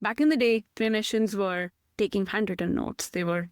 Back in the day, clinicians were taking handwritten notes. They were,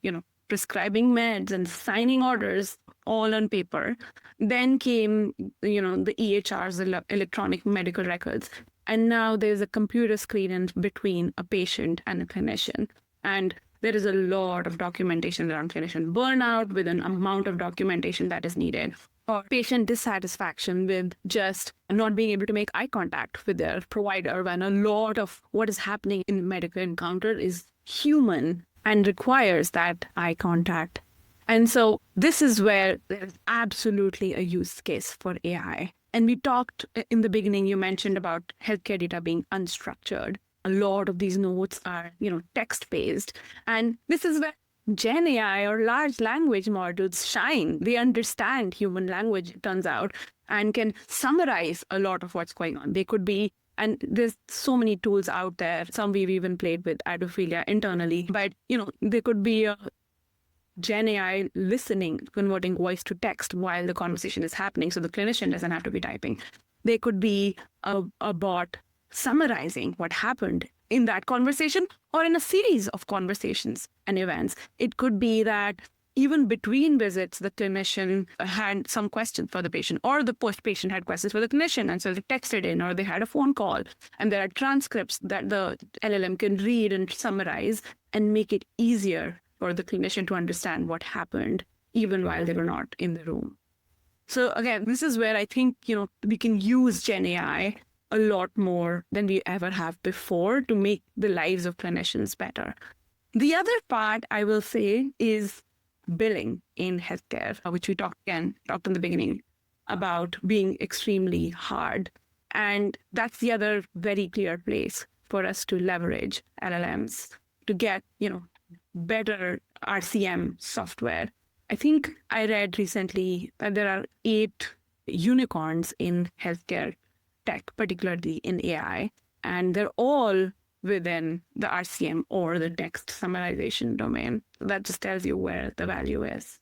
prescribing meds and signing orders all on paper. Then came, the EHRs, electronic medical records. And now there's a computer screen in between a patient and a clinician. And there is a lot of documentation around clinician burnout with an amount of documentation that is needed, or patient dissatisfaction with just not being able to make eye contact with their provider when a lot of what is happening in medical encounter is human and requires that eye contact. And so this is where there is absolutely a use case for AI. And we talked in the beginning, you mentioned about healthcare data being unstructured. A lot of these notes are, text-based. And this is where GenAI or large language models shine. They understand human language, it turns out, and can summarize a lot of what's going on. They could be, and there's so many tools out there. Some we've even played with at Ophelia internally, but there could be a GenAI listening, converting voice to text while the conversation is happening, so the clinician doesn't have to be typing. There could be a bot summarizing what happened in that conversation or in a series of conversations and events. It could be that even between visits, the clinician had some questions for the patient, or the patient had questions for the clinician, and so they texted in, or they had a phone call, and there are transcripts that the LLM can read and summarize and make it easier for the clinician to understand what happened, even while they were not in the room. So again, this is where I think, we can use GenAI a lot more than we ever have before to make the lives of clinicians better. The other part I will say is billing in healthcare, which we talked in the beginning about being extremely hard. And that's the other very clear place for us to leverage LLMs to get, better RCM software. I think I read recently that there are 8 unicorns in healthcare tech, particularly in AI, and they're all within the RCM or the text summarization domain. That just tells you where the value is.